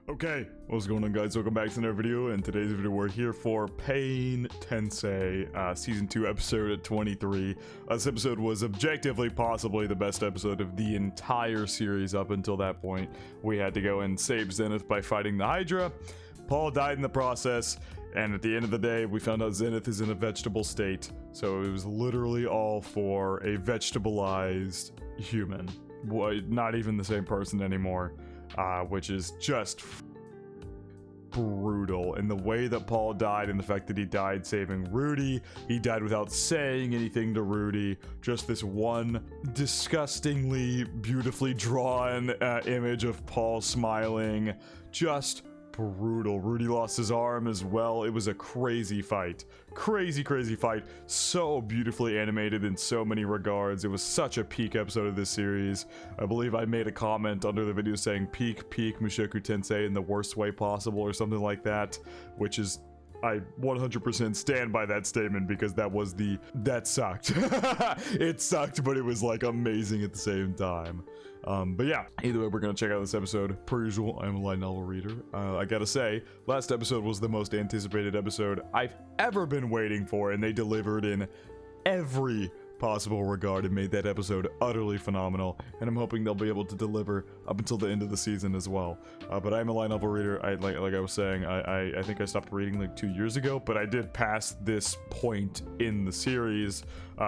Okay, what's going on, guys? Welcome back to another video. In today's video, we're here for Pain Tensei, Season 2, Episode 23. This episode was objectively possibly the best episode of the entire series up until that point. We had to go and save Zenith by fighting the Hydra. Paul died in the process, and at the end of the day, we found out Zenith is in a vegetable state. So it was literally all for a vegetableized human. Not even the same person anymore. Which is just brutal. And the way that Paul died, and the fact that he died saving Rudy, he died without saying anything to Rudy. Just this one disgustingly beautifully drawn image of Paul smiling. Just brutal. Rudy lost his arm as well. It was a crazy fight. Crazy fight. So beautifully animated in so many regards. It was such a peak episode of this series. I believe I made a comment under the video saying peak Mushoku Tensei in the worst way possible or something like that, which is, I 100% stand by that statement because that sucked. It sucked, but it was like amazing at the same time. But yeah, either way, we're gonna check out this episode. Per usual, I'm a light novel reader. I gotta say, last episode was the most anticipated episode I've ever been waiting for, and they delivered in every possible regard and made that episode utterly phenomenal, and I'm hoping they'll be able to deliver up until the end of the season as well. But I'm a light novel reader. Like I was saying, I think I stopped reading like 2 years ago, but I did pass this point in the series,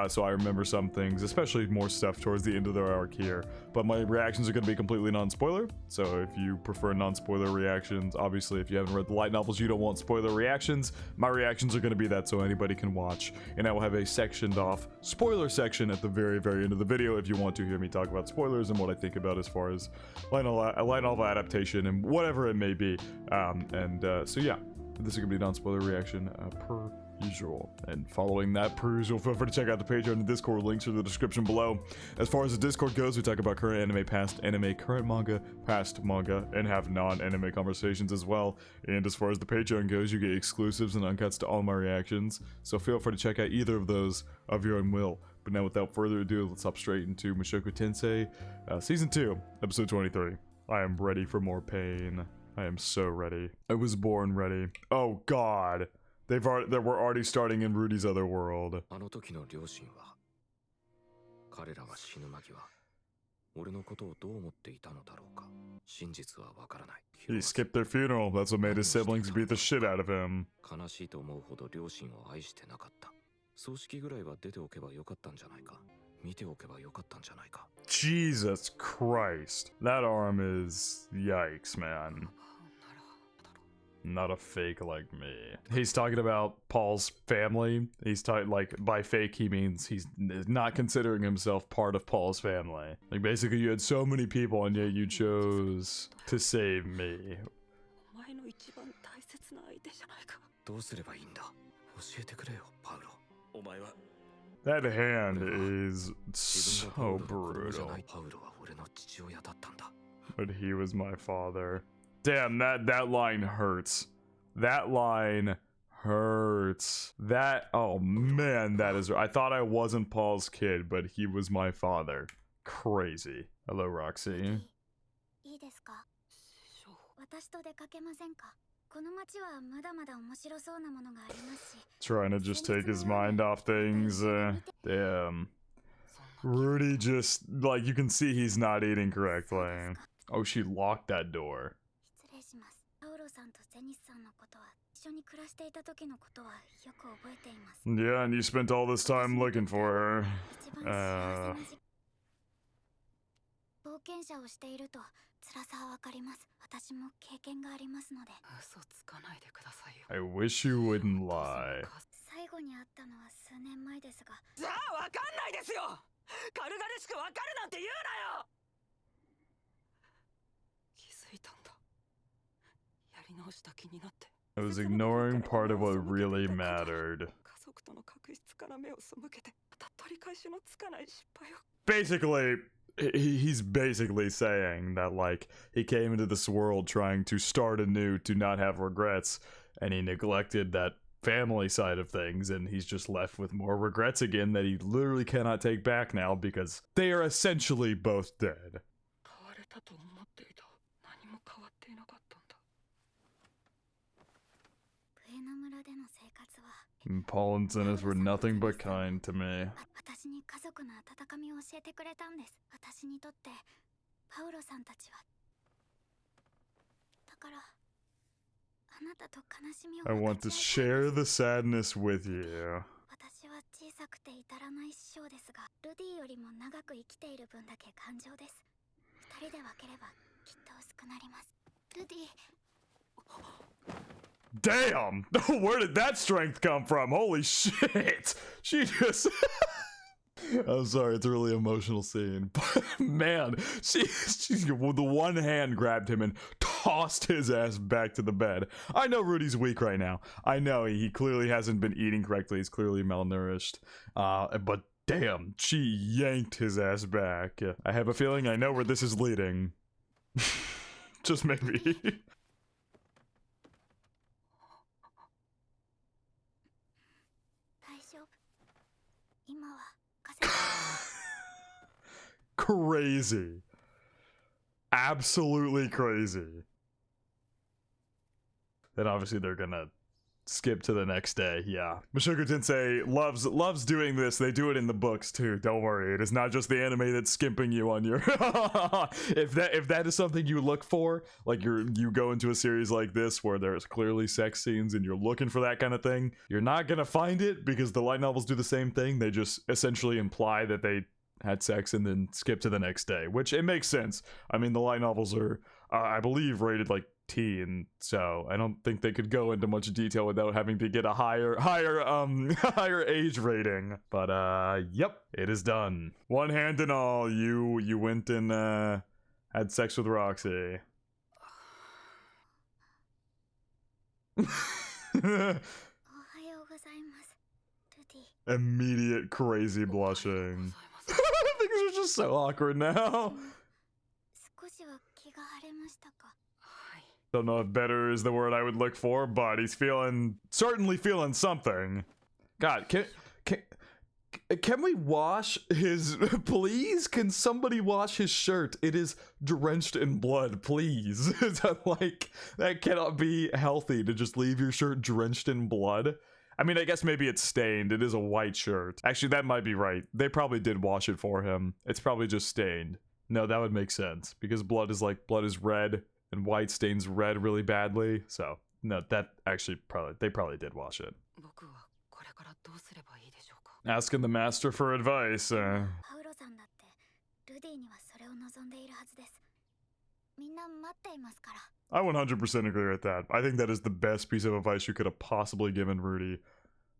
so I remember some things, especially more stuff towards the end of their arc here. But my reactions are going to be completely non-spoiler, so if you prefer non-spoiler reactions, obviously if you haven't read the light novels, you don't want spoiler reactions. My reactions are going to be that so anybody can watch, and I will have a sectioned off spoiler section at the very end of the video if you want to hear me talk about spoilers and what I think about as far as light novel adaptation and whatever it may be. So yeah, this is gonna be a non-spoiler reaction per usual. And following that, per usual, feel free to check out the Patreon and Discord. Links are in the description below. As far as the Discord goes, we talk about current anime, past anime, current manga, past manga, and have non-anime conversations as well. And as far as the Patreon goes, you get exclusives and uncuts to all my reactions, so feel free to check out either of those of your own will. But now, without further ado, let's hop straight into Mushoku Tensei, Season 2, Episode 23. I am ready for more pain. I am so ready. I was born ready. Oh god. We're already starting in Rudy's other world. He skipped their funeral. That's what made his siblings beat the shit out of him. Jesus Christ. That arm is... yikes, man. Not a fake like me. He's talking about Paul's family. He's talking, like, by fake he means he's not considering himself part of Paul's family. Like, basically you had so many people and yet you chose to save me. That hand is so brutal. But he was my father. Damn, that line hurts. That line hurts. Oh man, that is... I thought I wasn't Paul's kid, but he was my father. Crazy. Hello, Roxy. Trying to just take his mind off things. Damn. Rudy just... like, you can see he's not eating correctly. Oh, she locked that door. Yeah, and you spent all this time looking for her. I wish you wouldn't lie. I was ignoring part of what really mattered. Basically, he's basically saying that, like, he came into this world trying to start anew, to not have regrets, and he neglected that family side of things, and he's just left with more regrets again that he literally cannot take back now because they are essentially both dead. And Paul and Zenith were nothing but kind to me. 私に家族の温みを教えてくれたんです。私にとってパウロさんたちは。だからあなたと悲しみを I want to share the sadness with you. 私は小さくて至らない師匠ですが、ルディよりも長く生きている分だけ感情です。二人で分ければきっと薄くなります。ルディ。Damn! Where did that strength come from? Holy shit! She just... I'm sorry, it's a really emotional scene. But man, she with the one hand grabbed him and tossed his ass back to the bed. I know Rudy's weak right now. I know he clearly hasn't been eating correctly. He's clearly malnourished. But damn, she yanked his ass back. I have a feeling I know where this is leading. Just maybe. Crazy. Absolutely crazy. Then obviously they're gonna skip to the next day. Yeah. Mushoku Tensei loves doing this. They do it in the books too. Don't worry. It is not just the anime that's skimping you on your if that is something you look for, like you go into a series like this where there's clearly sex scenes and you're looking for that kind of thing, you're not gonna find it because the light novels do the same thing. They just essentially imply that they had sex and then skip to the next day, which it makes sense. I mean, the light novels are I believe rated like teen, so I don't think they could go into much detail without having to get a higher age rating. But yep, it is done. One hand and all, you went and had sex with Roxy. Immediate crazy blushing. Things are just so awkward now. Don't know if better is the word I would look for, but he's certainly feeling something. God, can we wash his, please? Can somebody wash his shirt? It is drenched in blood, please. Like, that cannot be healthy to just leave your shirt drenched in blood. I mean, I guess maybe it's stained. It is a white shirt. Actually, that might be right. They probably did wash it for him. It's probably just stained. No, that would make sense because blood is red and white stains red really badly. So no, that actually they probably did wash it. Asking the master for advice. I 100% agree with that. I think that is the best piece of advice you could have possibly given Rudy.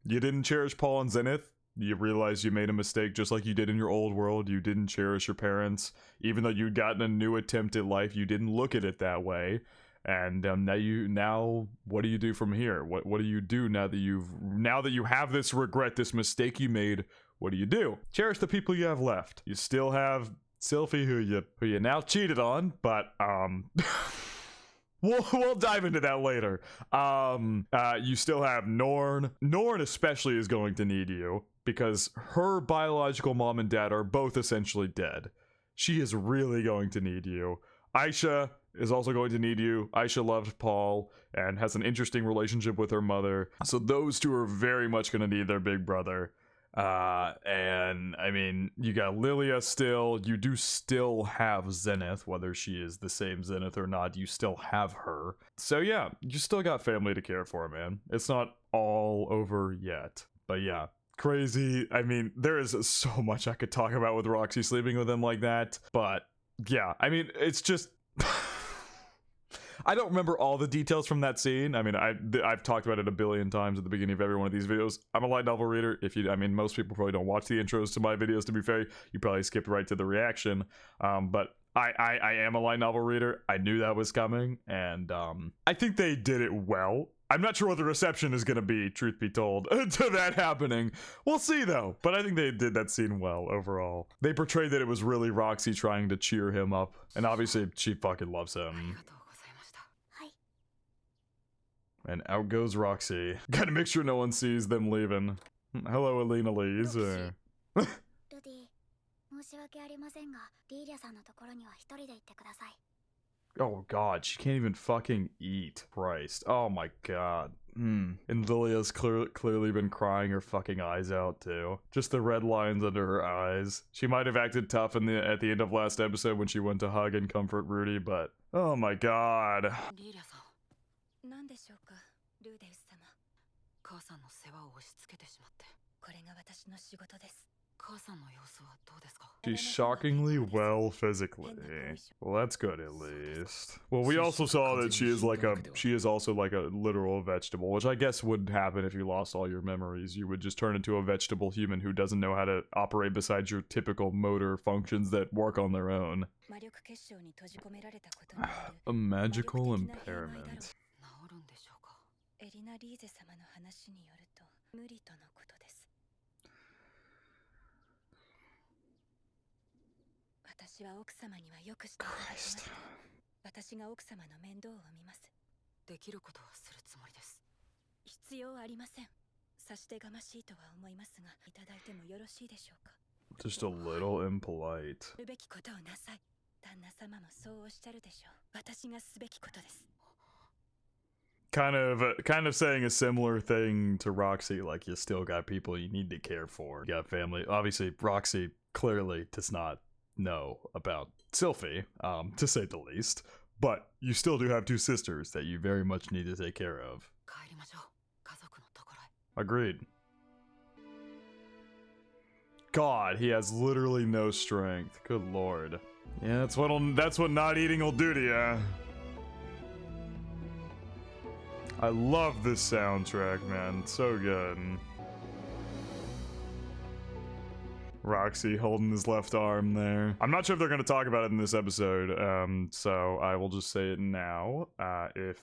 You didn't cherish Paul and Zenith. You realized you made a mistake just like you did in your old world. You didn't cherish your parents. Even though you'd gotten a new attempt at life, you didn't look at it that way. And now what do you do from here? What do you do now that you have this regret, this mistake you made? What do you do? Cherish the people you have left. You still have Sylphie, who you now cheated on, but We'll dive into that later. You still have Norn. Norn especially is going to need you because her biological mom and dad are both essentially dead. She is really going to need you. Aisha is also going to need you. Aisha loved Paul and has an interesting relationship with her mother. So those two are very much going to need their big brother. And I mean, you got Lilia still. You do still have Zenith, whether she is the same Zenith or not, you still have her. So yeah, you still got family to care for, man. It's not all over yet. But yeah, crazy. I mean, there is so much I could talk about with Roxy sleeping with him like that. But yeah, I mean, it's just... I don't remember all the details from that scene. I mean, I've talked about it a billion times at the beginning of every one of these videos. I'm a light novel reader. I mean, most people probably don't watch the intros to my videos, to be fair. You probably skipped right to the reaction. But I am a light novel reader. I knew that was coming, and I think they did it well. I'm not sure what the reception is going to be, truth be told, to that happening. We'll see, though. But I think they did that scene well, overall. They portrayed that it was really Roxy trying to cheer him up. And obviously, she fucking loves him. And out goes Roxy. Gotta make sure no one sees them leaving. Hello, Alina Lees. Oh god, she can't even fucking eat. Christ. Oh my god. And Lilia's clearly been crying her fucking eyes out too. Just the red lines under her eyes. She might have acted tough at the end of last episode when she went to hug and comfort Rudy, but oh my god. リーラさん、何でしょうか、ルーデウス様。母さんの世話を押し付けてしまって。これが私の仕事です。母さんの様子はどうですか? She's shockingly well physically. Well, that's good at least. Well, we also saw that she is also like a literal vegetable, which I guess would happen if you lost all your memories. You would just turn into a vegetable human who doesn't know how to operate besides your typical motor functions that work on their own. A magical impairment. エリナ・リーゼ様の話によると無理とのことです。私は奥様にはよくしていただきました。私が奥様の面倒を見ます。できることはするつもりです。必要ありません。さしてがましいとは思いますが、いただいてもよろしいでしょうか。Just a little impolite. すべきことをなさい。旦那様もそうおっしゃるでしょう。私がすべきことです。Kind of saying a similar thing to Roxy, like you still got people you need to care for. You got family. Obviously, Roxy clearly does not know about Sylphie, to say the least. But you still do have two sisters that you very much need to take care of. Agreed. God, he has literally no strength. Good lord. Yeah, that's what not eating will do to ya. I love this soundtrack, man. It's so good. Roxy holding his left arm there. I'm not sure if they're going to talk about it in this episode, so I will just say it now.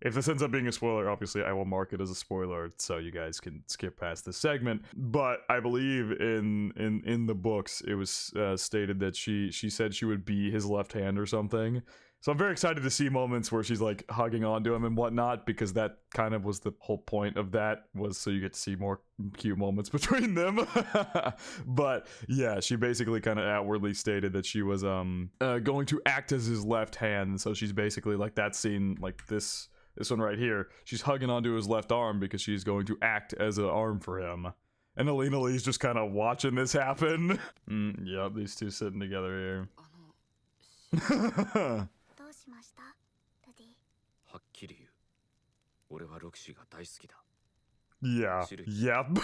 If this ends up being a spoiler, obviously I will mark it as a spoiler so you guys can skip past this segment. But I believe in the books it was stated that she said she would be his left hand or something. So I'm very excited to see moments where she's like hugging onto him and whatnot, because that kind of was the whole point of that, was so you get to see more cute moments between them. But yeah, she basically kind of outwardly stated that she was going to act as his left hand. So she's basically like that scene, like this one right here. She's hugging onto his left arm because she's going to act as an arm for him. And Alina Lee's just kind of watching this happen. Yep, these two sitting together here. しましたルディ。はっきり言う。俺はロキシーが大好きだ。Yeah. Yep.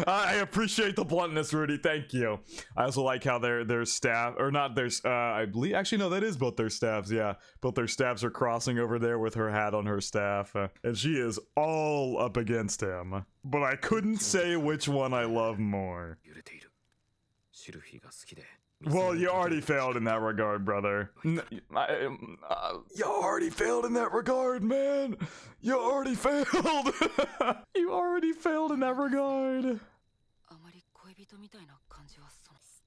I appreciate the bluntness, Rudy. Thank you. I also like how their staff, or not their, I believe, actually no, that is both their staffs. Yeah, both their staffs are crossing over there with her hat on her staff, and she is all up against him. But I couldn't say which one I love more. Well, you already failed in that regard, brother. You already failed in that regard, man. You already failed. You already failed in that regard.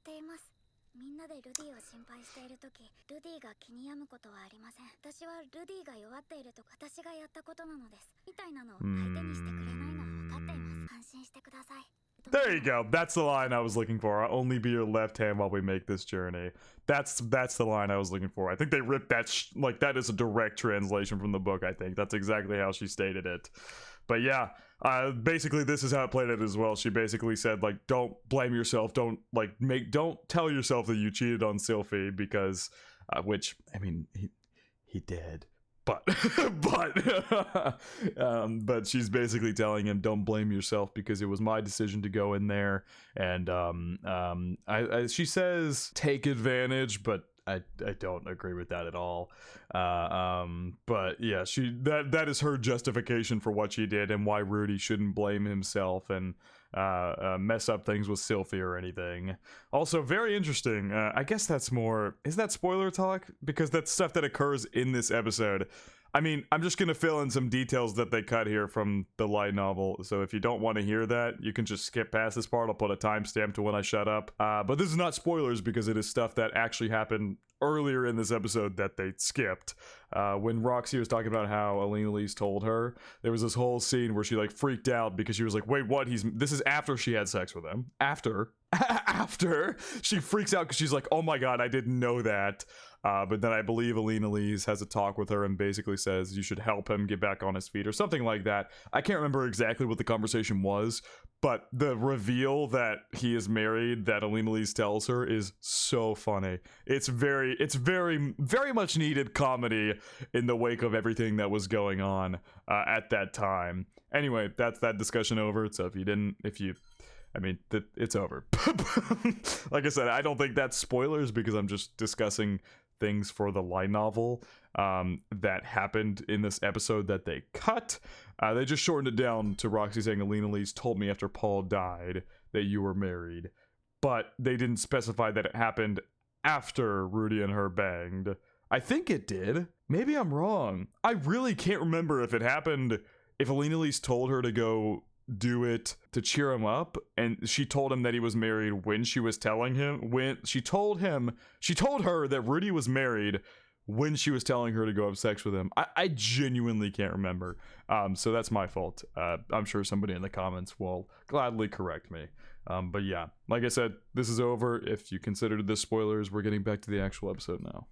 知っています。みんなでルディを心配しているとき、ルディが気に病むことはありません。私はルディが弱っていると私がやったことなのです。みたいなのを相手にしてくれないのは分かっています。安心してください。There you go. That's the line I was looking for. I'll only be your left hand while we make this journey. That's the line I was looking for. I think they ripped that like that is a direct translation from the book. I think that's exactly how she stated it. But yeah, basically this is how it played it as well. She basically said like, don't blame yourself. Don't tell yourself that you cheated on Sylphie because, which I mean he did. But she's basically telling him, don't blame yourself because it was my decision to go in there. And she says take advantage, but I don't agree with that at all. But yeah, that is her justification for what she did and why Rudy shouldn't blame himself and mess up things with Sylphie or anything. Also, very interesting. I guess that's more... Is that spoiler talk? Because that's stuff that occurs in this episode. I mean, I'm just going to fill in some details that they cut here from the light novel. So if you don't want to hear that, you can just skip past this part. I'll put a timestamp to when I shut up. But this is not spoilers because it is stuff that actually happened earlier in this episode that they skipped. When Roxy was talking about how Alina Lee's told her, there was this whole scene where she like freaked out because she was like, wait, what? This is after she had sex with him. After she freaks out because she's like, oh my god, I didn't know that. But then I believe Alina Lees has a talk with her and basically says you should help him get back on his feet or something like that. I can't remember exactly what the conversation was, but the reveal that he is married that Alina Lees tells her is so funny. It's very very much needed comedy in the wake of everything that was going on at that time. Anyway, that's that discussion over. So it's over. Like I said, I don't think that's spoilers because I'm just discussing things for the light novel that happened in this episode that they cut. They just shortened it down to Roxy saying, Alina Lees told me after Paul died that you were married. But they didn't specify that it happened after Rudy and her banged. I think it did. Maybe I'm wrong. I really can't remember if it happened, if Alina Lees told her to go do it to cheer him up and she told him that he was married when she was telling him, when she told her that Rudy was married when she was telling her to go have sex with him. I genuinely can't remember, so that's my fault. I'm sure somebody in the comments will gladly correct me, but yeah, like I said, this is over. If you considered this spoilers, we're getting back to the actual episode now.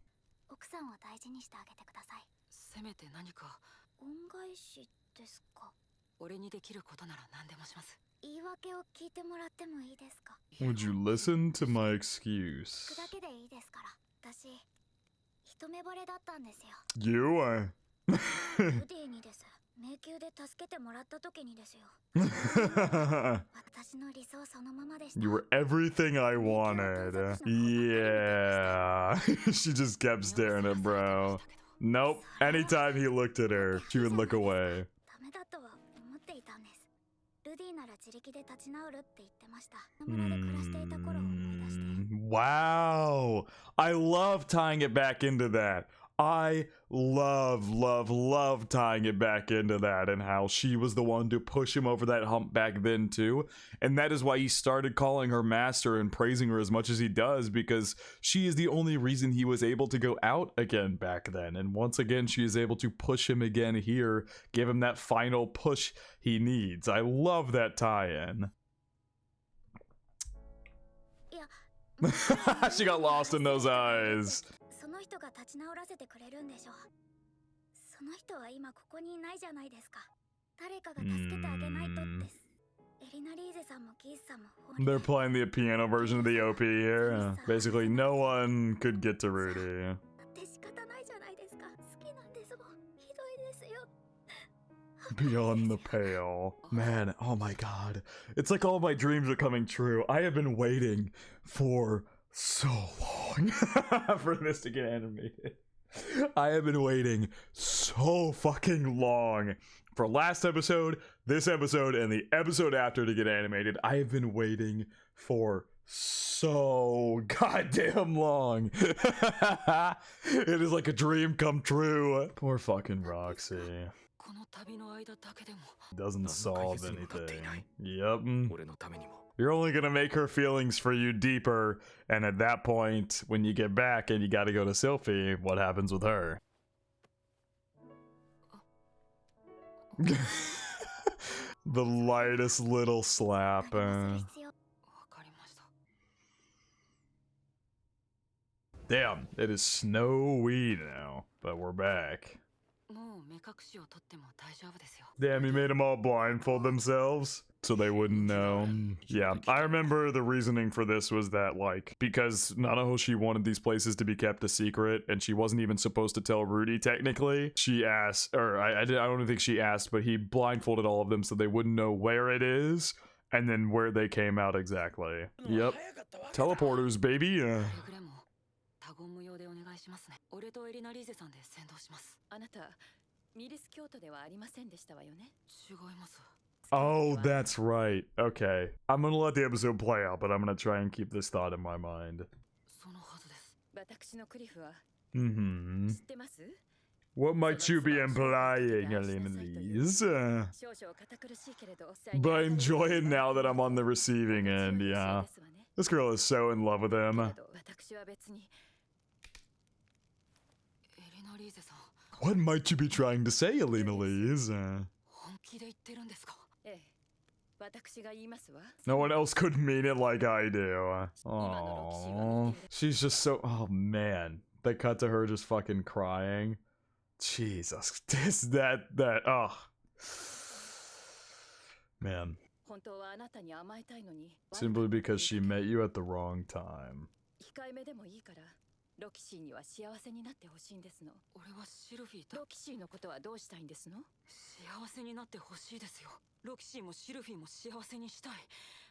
奥さんを大事にしてあげてください。せめて何か恩返しですか。俺にできることなら何でもします。言い訳を聞いてもらってもいいですか。 Would you listen to my excuse? 聞くだけでいいですから。私、一目惚れだったんですよ。You are. ルディにです。迷宮で助けてもらった時にですよ。私の理想そのままでした。You were everything I wanted. Yeah. She just kept staring at bro. Nope. Anytime he looked at her, she would look away. ダメだとは思っていたんです。ルディなら自力で立ち直るって言ってました。村で暮らしていた頃を思い出して。Wow. I love tying it back into that. I love tying it back into that and how she was the one to push him over that hump back then too. And that is why he started calling her master and praising her as much as he does, because she is the only reason he was able to go out again back then. And once again, she is able to push him again here, give him that final push he needs. I love that tie-in. She got lost in those eyes. その人が立ち直らせてくれるんでしょう。その人は今ここにいないじゃないですか。誰かが助けてあげないとです。エリナ・リーゼさんもキースさんも。They're playing the piano version of the OP here. Basically, no one could get to Rudy. って仕方ないじゃないですか。好きなんですもん。ひどいですよ。Beyond the pale. Man, oh my god. It's like all my dreams are coming true. I have been waiting for so long for this to get animated. I have been waiting so fucking long for last episode, this episode, and the episode after to get animated. I have been waiting for so goddamn long. It is like a dream come true. Poor fucking Roxy. Doesn't solve anything. Yep. You're only gonna make her feelings for you deeper, and at that point, when you get back and you gotta go to Sylphie, what happens with her? The lightest little slap. Damn, it is snowy now, but we're back. Damn, you made them all blindfold themselves so they wouldn't know. Yeah, I remember the reasoning for this was that, like, because Nanahoshi wanted these places to be kept a secret, and she wasn't even supposed to tell Rudy, technically. She asked, or I don't think she asked, but he blindfolded all of them so they wouldn't know where it is, and then where they came out exactly. Yep. Teleporters, baby. 俺とエリナ・リーゼさんで先導します。あなた、ミリス京都ではありませんでしたわよね。違います。Oh, that's right. Okay. I'm gonna let the episode play out, but I'm gonna try and keep this thought in my mind. そのはずです。私のクリフは、知 知ってます What might you be implying, Elena Lees? But I enjoy it now that I'm on the receiving end, yeah. This girl is so in love with him. What might you be trying to say, Elena Lees? No one else could mean it like I do. Oh, she's just so... Oh, man. They cut to her just fucking crying. Jesus. Oh. Man. Simply because she met you at the wrong time. 控えめでもいいからロキシーには幸せになってほしいんですの。俺はシルフィーとロキシーのことはどうしたいんですの？幸せになってほしいですよ。ロキシーもシルフィーも幸せにしたい。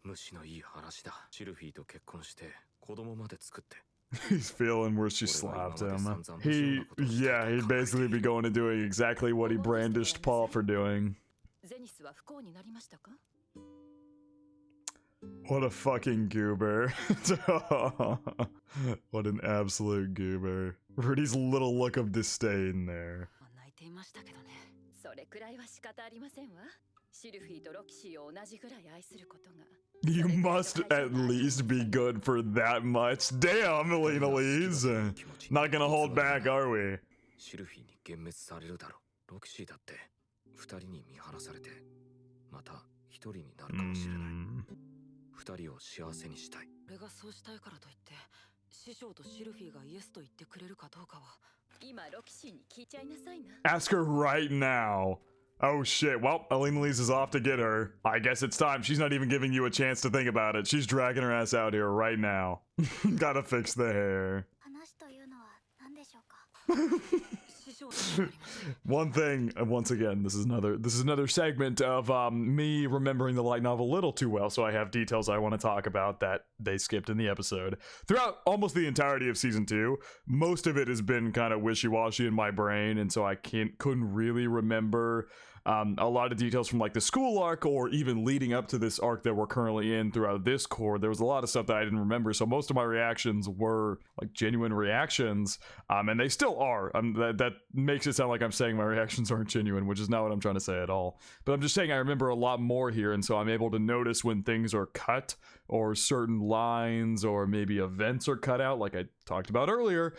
虫のいい話だ。シルフィーと結婚して子供まで作って。 He's feeling where she slapped him. He'd basically be going and doing exactly what he brandished Paul for doing. ゼニスは不幸になりましたか？ What a fucking goober. What an absolute goober. Rudy's little look of disdain there. 泣いていましたけどね。それくらいは仕方ありませんわ。シルフィーとロキシーを同じぐらい愛することが。 You must at least be good for that much. Damn, Elena Lees. Not gonna hold back, are we? シルフィーに幻滅されるだろう。ロキシーだって二人に見放されてまた一人になるかもしれない。二人を幸せにしたい。俺がそうしたいからといって師匠とシルフィーがイエスと言ってくれるかどうかは今ロキシーに聞いちゃいなさいな。 Ask her right now. Oh shit, well, Elena Lees is off to get her. I guess it's time. She's not even giving you a chance to think about it. She's dragging her ass out here right now. Gotta fix the hair. 話というのは何でしょうか？ One thing, once again, this is another segment of me remembering the light novel a little too well, so I have details I want to talk about that they skipped in the episode. Throughout almost the entirety of season 2, most of it has been kind of wishy-washy in my brain, and so I couldn't really remember a lot of details from like the school arc or even leading up to this arc that we're currently in throughout this core. There was a lot of stuff that I didn't remember, so most of my reactions were like genuine reactions, and they still are. That makes it sound like I'm saying my reactions aren't genuine, which is not what I'm trying to say at all. But I'm just saying I remember a lot more here, and so I'm able to notice when things are cut or certain lines or maybe events are cut out like I talked about earlier.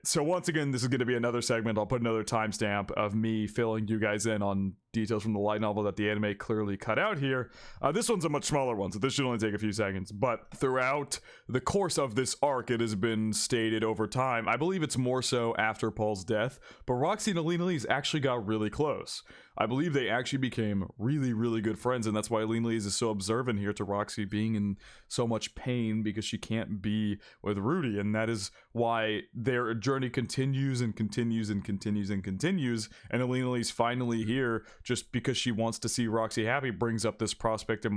So once again, this is going to be another segment. I'll put another timestamp of me filling you guys in on details from the light novel that the anime clearly cut out here. This one's a much smaller one, so this should only take a few seconds. But throughout the course of this arc, it has been stated over time. I believe it's more so after Paul's death, but Roxy and Alina Lees actually got really close. I believe they actually became really, really good friends, and that's why Alina Lees is so observant here to Roxy being in so much pain because she can't be with Rudy, and that is why their journey continues and continues and continues and continues, and Alina Lees finally here, just because she wants to see Roxy happy, brings up this prospect of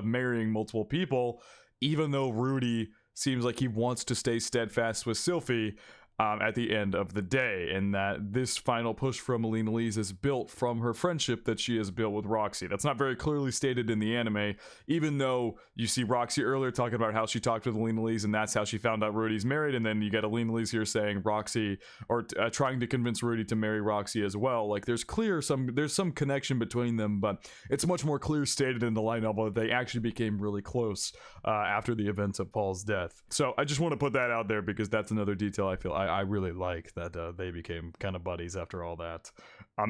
marrying multiple people, even though Rudy seems like he wants to stay steadfast with Sylphie at the end of the day, and that this final push from Alina Lees is built from her friendship that she has built with Roxy. That's not very clearly stated in the anime, even though you see Roxy earlier talking about how she talked with Alina Lees and that's how she found out Rudy's married, and then you get Alina Lees here saying Roxy, or trying to convince Rudy to marry Roxy as well. Like there's some connection between them, but it's much more clear stated in the light novel that they actually became really close after the events of Paul's death. So I just want to put that out there because that's another detail I feel I really like, that they became kind of buddies after all that.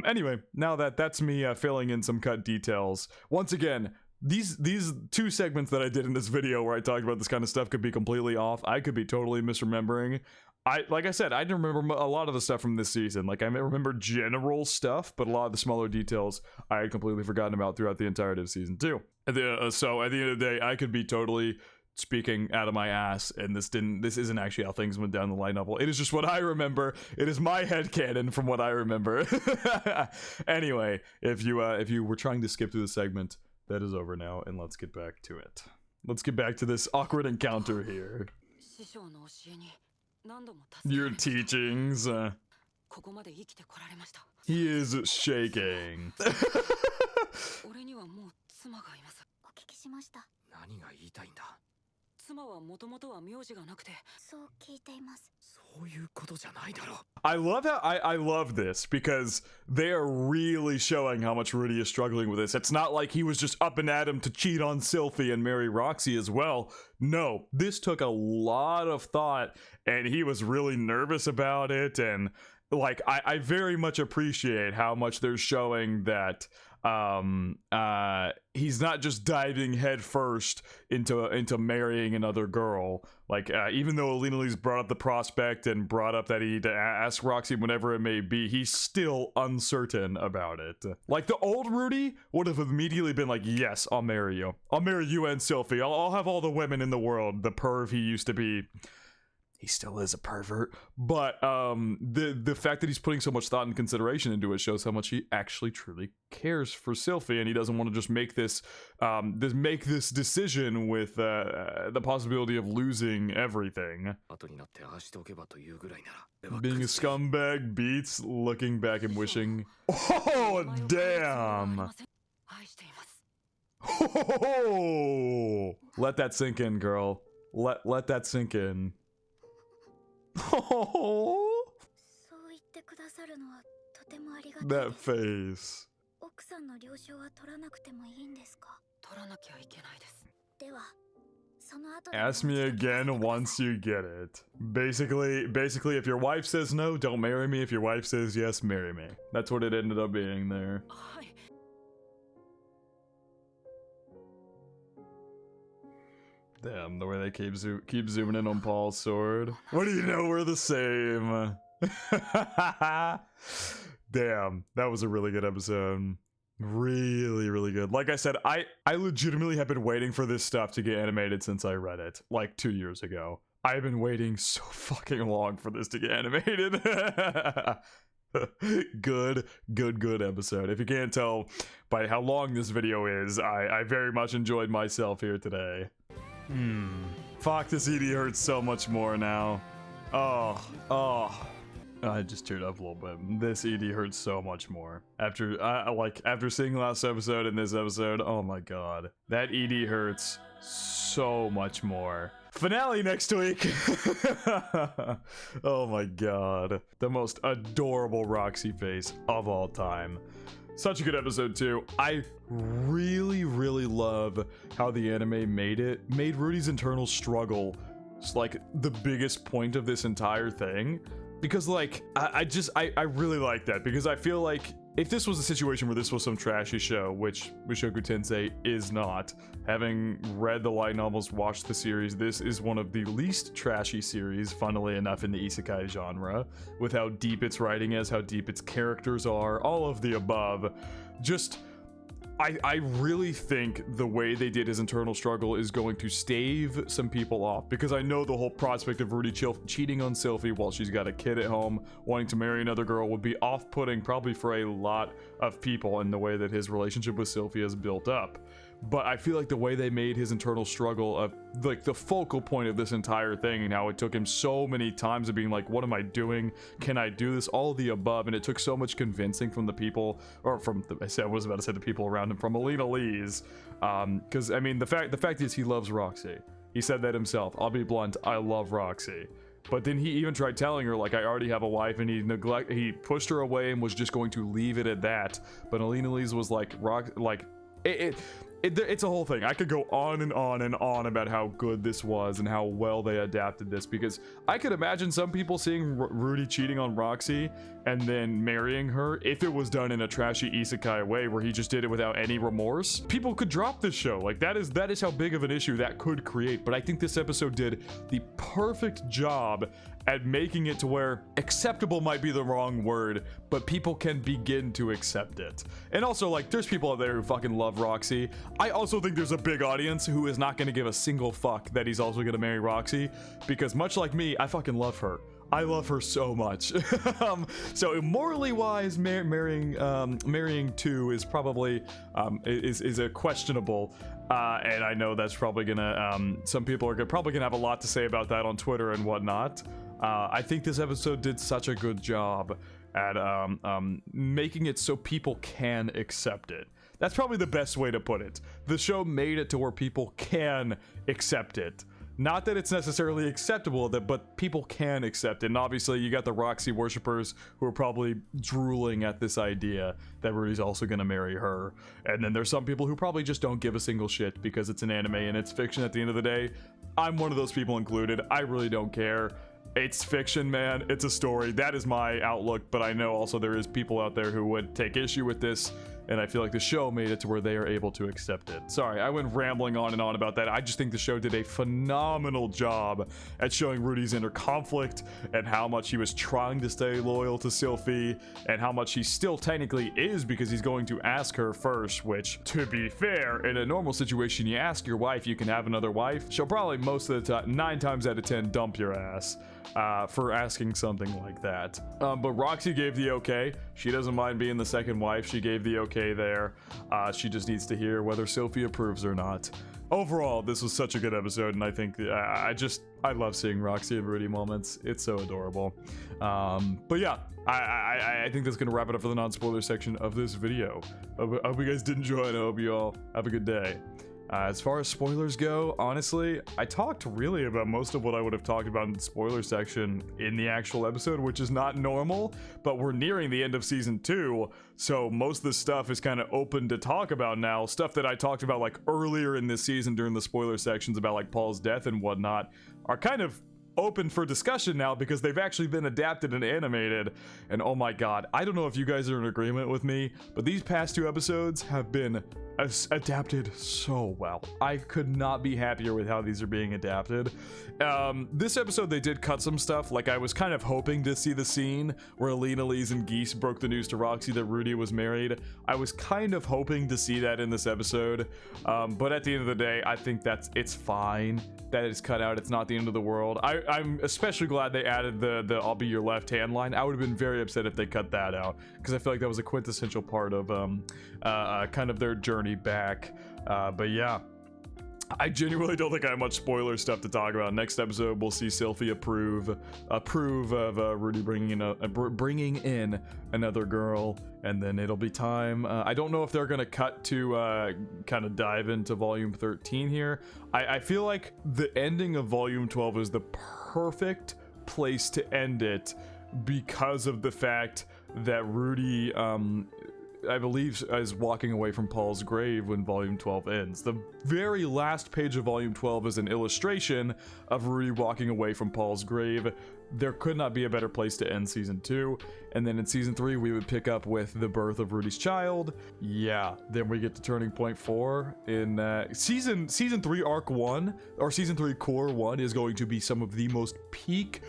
Anyway, now that's me filling in some cut details. Once again, these two segments that I did in this video where I talked about this kind of stuff could be completely off. I could be totally misremembering. Like I said, I didn't remember a lot of the stuff from this season. Like I remember general stuff, but a lot of the smaller details I had completely forgotten about throughout the entirety of season 2. So at the end of the day, I could be totally speaking out of my ass, and this isn't actually how things went down the light novel. It is just what I remember. It is my headcanon from what I remember. Anyway, if you were trying to skip through the segment, that is over now, and let's get back to it. Let's get back to this awkward encounter here. Your teachings. He is shaking. 何が言いたいんだ。妻はもともとは名字がなくて。そう聞いています。そういうことじゃないだろう。I love this because they are really showing how much Rudy is struggling with this. It's not like he was just up and at him to cheat on Sylphie and marry Roxy as well. No, this took a lot of thought, and he was really nervous about it, and like I very much appreciate how much they're showing that he's not just diving head first into marrying another girl. Like even though Alina Lee's brought up the prospect and brought up that he need to ask Roxy whenever it may be, he's still uncertain about it. Like the old Rudy would have immediately been like, yes, I'll marry you and Sylphie. I'll have all the women in the world. The perv he used to be. He still is a pervert, but the fact that he's putting so much thought and consideration into it shows how much he actually truly cares for Sylphie, and he doesn't want to just make this decision with the possibility of losing everything. Being a scumbag beats looking back and wishing. Oh damn! Oh, let that sink in, girl. Let that sink in. Oh, that face. Ask me again once you get it. Basically, if your wife says no, don't marry me. If your wife says yes, marry me. That's what it ended up being there. Damn, the way they keep zooming in on Paul's sword. What do you know? We're the same. Damn, that was a really good episode. Really, really good. Like I said, I legitimately have been waiting for this stuff to get animated since I read it, like 2 years ago. I've been waiting so fucking long for this to get animated. Good episode. If you can't tell by how long this video is, I very much enjoyed myself here today. Fuck, this ED hurts so much more now. Oh, I just teared up a little bit. This ED hurts so much more. After seeing last episode and this episode, oh my god. That ED hurts so much more. Finale next week! Oh my god. The most adorable Roxy face of all time. Such a good episode too. I really love how the anime made Rudy's internal struggle like the biggest point of this entire thing, because like I really like that, because I feel like if this was a situation where this was some trashy show, which Mushoku Tensei is not, having read the light novels, watched the series, this is one of the least trashy series, funnily enough, in the isekai genre, with how deep its writing is, how deep its characters are, all of the above. Just, I really think the way they did his internal struggle is going to stave some people off, because I know the whole prospect of Rudy cheating on Sylphie while she's got a kid at home, wanting to marry another girl, would be off-putting probably for a lot of people in the way that his relationship with Sylphie is built up. But I feel like the way they made his internal struggle like the focal point of this entire thing, and how it took him so many times of being like, what am I doing? Can I do this? All of the above. And it took so much convincing from the people, or from the, I was about to say the people around him, from Alina Lee's. Because I mean, the fact is he loves Roxy. He said that himself. I'll be blunt, I love Roxy. But then he even tried telling her, like, I already have a wife, and he pushed her away and was just going to leave it at that. But Alina Lee's was like, it's a whole thing. I could go on and on and on about how good this was and how well they adapted this, because I could imagine some people seeing Rudy cheating on Roxy and then marrying her. If it was done in a trashy isekai way where he just did it without any remorse, people could drop this show. Like, that is how big of an issue that could create. But I think this episode did the perfect job at making it to where acceptable might be the wrong word, but people can begin to accept it. And also, like, there's people out there who fucking love Roxy. I also think there's a big audience who is not going to give a single fuck that he's also going to marry Roxy, because much like me, I fucking love her. I love her so much. So morally wise, marrying two is probably is a questionable, and I know that's probably gonna some people are probably gonna have a lot to say about that on Twitter and whatnot. I think this episode did such a good job at making it so people can accept it. That's probably the best way to put it. The show made it to where people can accept it. Not that it's necessarily acceptable, but people can accept it. And obviously, you got the Roxy worshippers who are probably drooling at this idea that Rudy's also going to marry her. And then there's some people who probably just don't give a single shit because it's an anime and it's fiction at the end of the day. I'm one of those people included. I really don't care. It's fiction, man. It's a story. That is my outlook, but I know also there is people out there who would take issue with this, and I feel like the show made it to where they are able to accept it. Sorry, I went rambling on and on about that. I just think the show did a phenomenal job at showing Rudy's inner conflict and how much he was trying to stay loyal to Sylphie and how much he still technically is, because he's going to ask her first, which, to be fair, in a normal situation, you ask your wife you can have another wife, she'll probably most of the time, 9 times out of 10, dump your ass for asking something like that. But Roxy gave the okay. She doesn't mind being the second wife. She gave the okay there. She just needs to hear whether Sylphie approves or not. Overall, this was such a good episode, and I think I love seeing Roxy and Rudy moments. It's so adorable. But yeah, I think that's gonna wrap it up for the non-spoiler section of this video. I hope you guys did enjoy, and I hope you all have a good day. As far as spoilers go, honestly, I talked really about most of what I would have talked about in the spoiler section in the actual episode, which is not normal, but we're nearing the end of season 2, so most of this stuff is kind of open to talk about now. Stuff that I talked about like earlier in this season during the spoiler sections about like Paul's death and whatnot are kind of open for discussion now because they've actually been adapted and animated. And oh my god, I don't know if you guys are in agreement with me, but these past 2 episodes have been adapted so well. I could not be happier with how these are being adapted. This episode they did cut some stuff. Like, I was kind of hoping to see the scene where Alina, Lise, and Geese broke the news to Roxy that Rudy was married. I was kind of hoping to see that in this episode, but at the end of the day, I think it's fine that it's cut out. It's not the end of the world. I'm especially glad they added the I'll be your left hand line. I would have been very upset if they cut that out, because I feel like that was a quintessential part of kind of their journey back. But yeah, I genuinely don't think I have much spoiler stuff to talk about. Next episode, we'll see Sylphie approve of Rudy bringing in another girl, and then it'll be time. I don't know if they're gonna cut to kind of dive into volume 13 here. I feel like the ending of volume 12 is the perfect place to end it because of the fact that Rudy I believe is walking away from Paul's grave when volume 12 ends. The very last page of volume 12 is an illustration of Rudy walking away from Paul's grave. There could not be a better place to end season 2. And then in season 3 we would pick up with the birth of Rudy's child. Yeah, then we get to turning point 4 in season 3 arc 1, or season 3 core 1 is going to be some of the most peak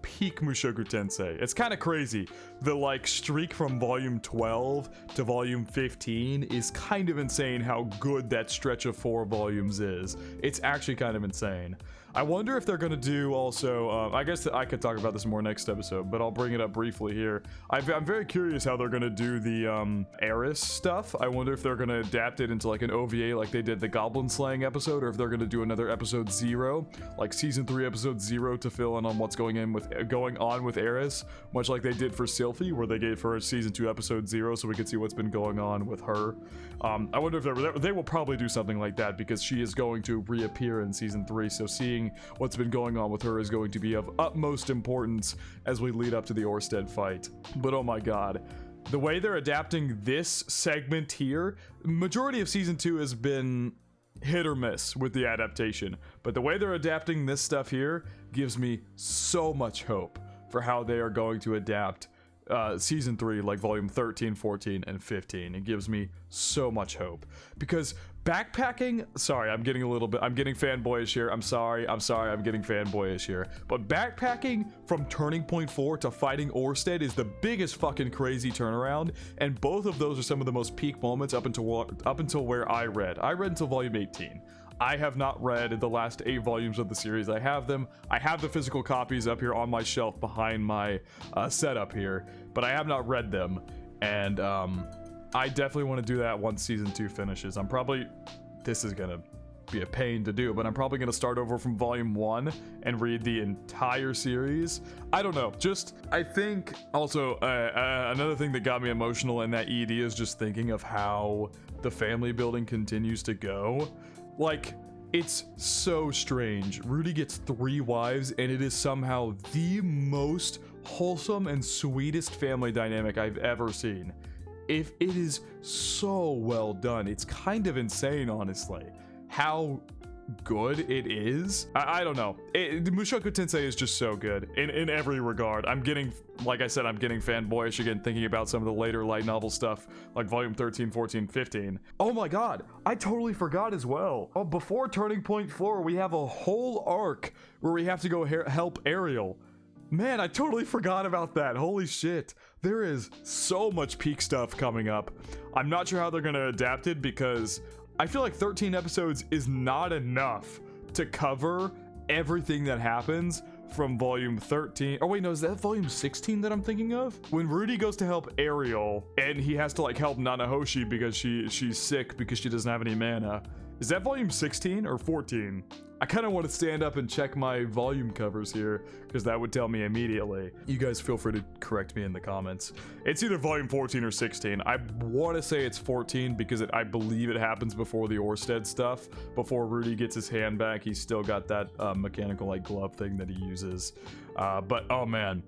Mushoku Tensei. It's kind of crazy. The like streak from volume 12 to volume 15 is kind of insane how good that stretch of 4 volumes is. It's actually kind of insane. I wonder if they're gonna do also, I guess I could talk about this more next episode, but I'll bring it up briefly here. I'm very curious how they're gonna do the Eris stuff. I wonder if they're gonna adapt it into like an OVA like they did the Goblin Slaying episode, or if they're gonna do another episode 0, like season 3 episode 0, to fill in on what's going on with Eris, much like they did for Sylphie, where they gave her season 2 episode 0 so we could see what's been going on with her. I wonder if they will probably do something like that, because she is going to reappear in season 3, so seeing what's been going on with her is going to be of utmost importance as we lead up to the Orsted fight. But oh my god, the way they're adapting this segment here, majority of season 2 has been hit or miss with the adaptation, but the way they're adapting this stuff here gives me so much hope for how they are going to adapt season 3, like volume 13, 14, and 15. It gives me so much hope, because backpacking, sorry, I'm getting fanboyish here. I'm sorry, I'm getting fanboyish here. But backpacking from Turning Point 4 to fighting Orsted is the biggest fucking crazy turnaround, and both of those are some of the most peak moments up until where I read. I read until volume 18. I have not read the last 8 volumes of the series. I have them. I have the physical copies up here on my shelf behind my setup here, but I have not read them, and I definitely want to do that once season 2 finishes. This is gonna be a pain to do, but I'm probably gonna start over from volume 1 and read the entire series. I don't know, I think also another thing that got me emotional in that ED is just thinking of how the family building continues to go. Like, it's so strange. Rudy gets 3 wives, and it is somehow the most wholesome and sweetest family dynamic I've ever seen. If it is so well done, it's kind of insane, honestly, how good it is. I don't know. Mushoku Tensei is just so good in every regard. I'm getting, like I said, I'm getting fanboyish again thinking about some of the later light novel stuff, like volume 13, 14, 15. Oh my god, I totally forgot as well. Oh, before Turning Point 4, we have a whole arc where we have to go help Ariel. Man, I totally forgot about that. Holy shit. There is so much peak stuff coming up. I'm not sure how they're gonna adapt it because I feel like 13 episodes is not enough to cover everything that happens from volume 13. Oh wait, no, is that volume 16 that I'm thinking of? When Rudy goes to help Ariel and he has to like help Nanahoshi because she's sick because she doesn't have any mana. Is that volume 16 or 14? I kind of want to stand up and check my volume covers here because that would tell me immediately. You guys feel free to correct me in the comments. It's either volume 14 or 16. I want to say it's 14 because I believe it happens before the Orsted stuff. Before Rudy gets his hand back, he's still got that mechanical like glove thing that he uses. But oh man.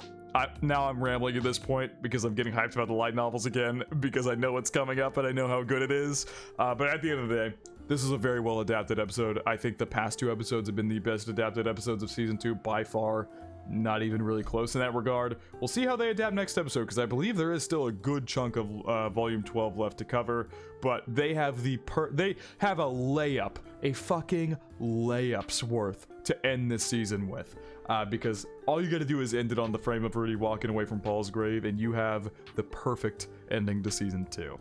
Now I'm rambling at this point because I'm getting hyped about the light novels again because I know what's coming up and I know how good it is. But at the end of the day, this is a very well adapted episode. I think the past 2 episodes have been the best adapted episodes of season 2 by far. Not even really close in that regard. We'll see how they adapt next episode because I believe there is still a good chunk of volume 12 left to cover, but they have they have a layup, a fucking layup's worth to end this season with. Because all you gotta do is end it on the frame of Rudy walking away from Paul's grave and you have the perfect ending to season 2.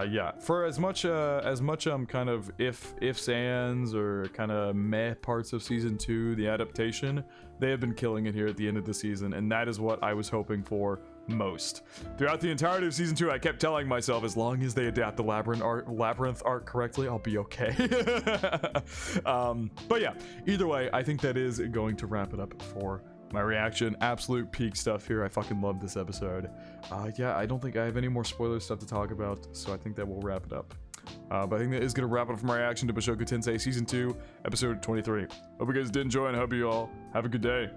Yeah, for as much kind of ifs, ands, or kind of meh parts of season 2, the adaptation, they have been killing it here at the end of the season, and that is what I was hoping for most. Throughout the entirety of season 2, I kept telling myself, as long as they adapt the labyrinth arc correctly, I'll be okay. But yeah, either way, I think that is going to wrap it up for my reaction. Absolute peak stuff here. I fucking love this episode. Yeah, I don't think I have any more spoiler stuff to talk about, so I think that will wrap it up. But I think that is going to wrap it up for my reaction to Mushoku Tensei Season 2, Episode 23. Hope you guys did enjoy and I hope you all have a good day.